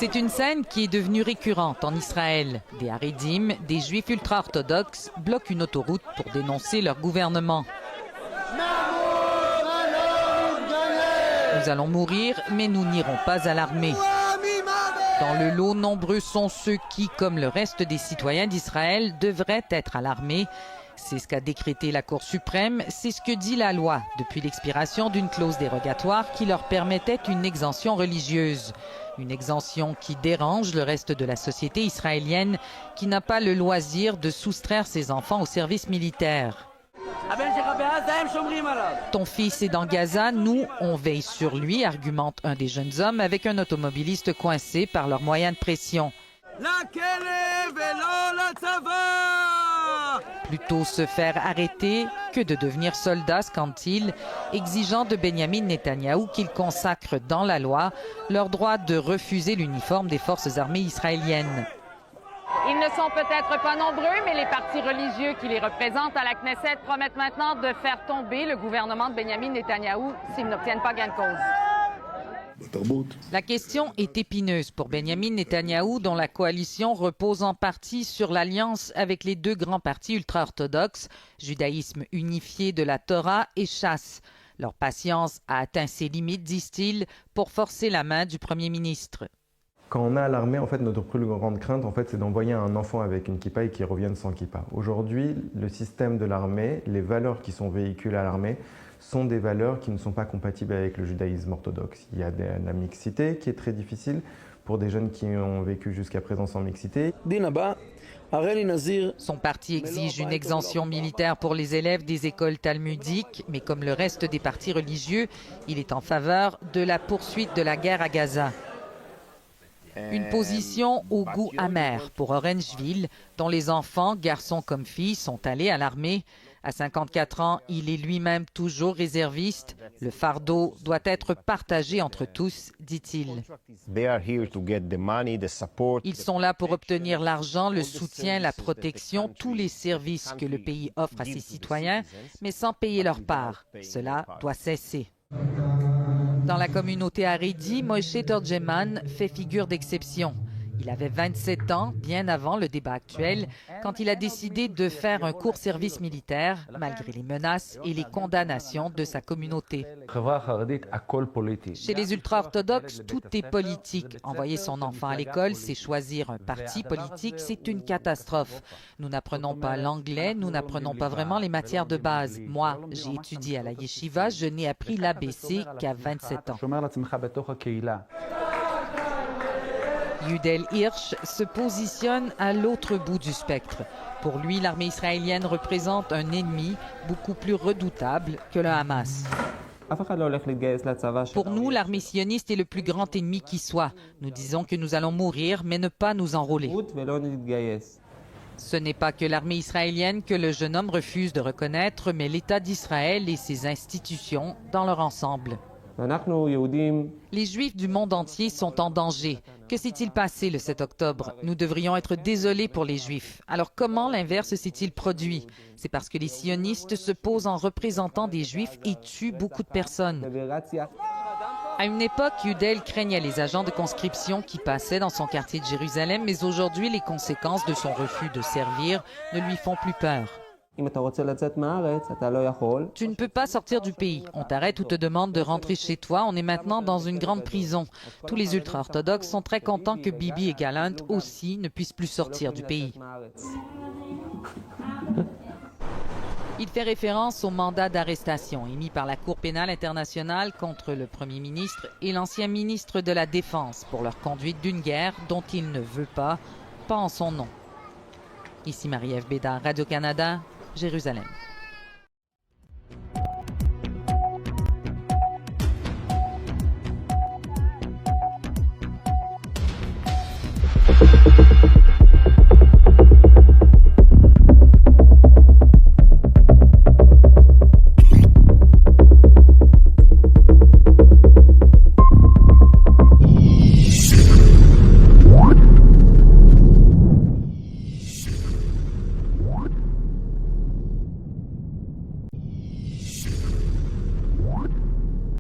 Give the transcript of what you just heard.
C'est une scène qui est devenue récurrente en Israël. Des Haredim, des juifs ultra-orthodoxes, bloquent une autoroute pour dénoncer leur gouvernement. Nous allons mourir, mais nous n'irons pas à l'armée. Dans le lot, nombreux sont ceux qui, comme le reste des citoyens d'Israël, devraient être à l'armée. C'est ce qu'a décrété la Cour suprême, c'est ce que dit la loi depuis l'expiration d'une clause dérogatoire qui leur permettait une exemption religieuse. Une exemption qui dérange le reste de la société israélienne qui n'a pas le loisir de soustraire ses enfants au service militaire. Ton fils est dans Gaza, nous, on veille sur lui, argumente un des jeunes hommes avec un automobiliste coincé par leurs moyens de pression. Plutôt se faire arrêter que de devenir soldat, scande-t-il, exigeant de Benjamin Netanyahou qu'il consacre dans la loi leur droit de refuser l'uniforme des forces armées israéliennes. Ils ne sont peut-être pas nombreux, mais les partis religieux qui les représentent à la Knesset promettent maintenant de faire tomber le gouvernement de Benjamin Netanyahou s'ils n'obtiennent pas gain de cause. La question est épineuse pour Benjamin Netanyahou, dont la coalition repose en partie sur l'alliance avec les deux grands partis ultra-orthodoxes, judaïsme unifié de la Torah et Chasse. Leur patience a atteint ses limites, disent-ils, pour forcer la main du Premier ministre. Quand on a à l'armée, en fait, notre plus grande crainte, c'est d'envoyer un enfant avec une kippa et qu'il revienne sans kippa. Aujourd'hui, le système de l'armée, les valeurs qui sont véhiculées à l'armée, sont des valeurs qui ne sont pas compatibles avec le judaïsme orthodoxe. Il y a la mixité qui est très difficile pour des jeunes qui ont vécu jusqu'à présent sans mixité. Son parti exige une exemption militaire pour les élèves des écoles talmudiques, mais comme le reste des partis religieux, il est en faveur de la poursuite de la guerre à Gaza. Une position au goût amer pour Orangeville, dont les enfants, garçons comme filles, sont allés à l'armée. À 54 ans, il est lui-même toujours réserviste. Le fardeau doit être partagé entre tous, dit-il. Ils sont là pour obtenir l'argent, le soutien, la protection, tous les services que le pays offre à ses citoyens, mais sans payer leur part. Cela doit cesser. Dans la communauté Haredi, Moshe Turgeman fait figure d'exception. Il avait 27 ans, bien avant le débat actuel, quand il a décidé de faire un court service militaire, malgré les menaces et les condamnations de sa communauté. Chez les ultra-orthodoxes, tout est politique. Envoyer son enfant à l'école, c'est choisir un parti politique, c'est une catastrophe. Nous n'apprenons pas l'anglais, nous n'apprenons pas vraiment les matières de base. Moi, j'ai étudié à la yeshiva, je n'ai appris l'ABC qu'à 27 ans. Yudel Hirsch se positionne à l'autre bout du spectre. Pour lui, l'armée israélienne représente un ennemi beaucoup plus redoutable que le Hamas. Pour nous, l'armée sioniste est le plus grand ennemi qui soit. Nous disons que nous allons mourir, mais ne pas nous enrôler. Ce n'est pas que l'armée israélienne que le jeune homme refuse de reconnaître, mais l'État d'Israël et ses institutions dans leur ensemble. Les Juifs du monde entier sont en danger. Que s'est-il passé le 7 octobre? Nous devrions être désolés pour les Juifs. Alors comment l'inverse s'est-il produit? C'est parce que les sionistes se posent en représentants des Juifs et tuent beaucoup de personnes. À une époque, Yudel craignait les agents de conscription qui passaient dans son quartier de Jérusalem, mais aujourd'hui, les conséquences de son refus de servir ne lui font plus peur. Tu ne peux pas sortir du pays. On t'arrête ou te demande de rentrer chez toi. On est maintenant dans une grande prison. Tous les ultra-orthodoxes sont très contents que Bibi et Gallant aussi ne puissent plus sortir du pays. Il fait référence au mandat d'arrestation émis par la Cour pénale internationale contre le Premier ministre et l'ancien ministre de la Défense pour leur conduite d'une guerre dont il ne veut pas en son nom. Ici Marie-Ève Bédard, Radio-Canada, Jérusalem.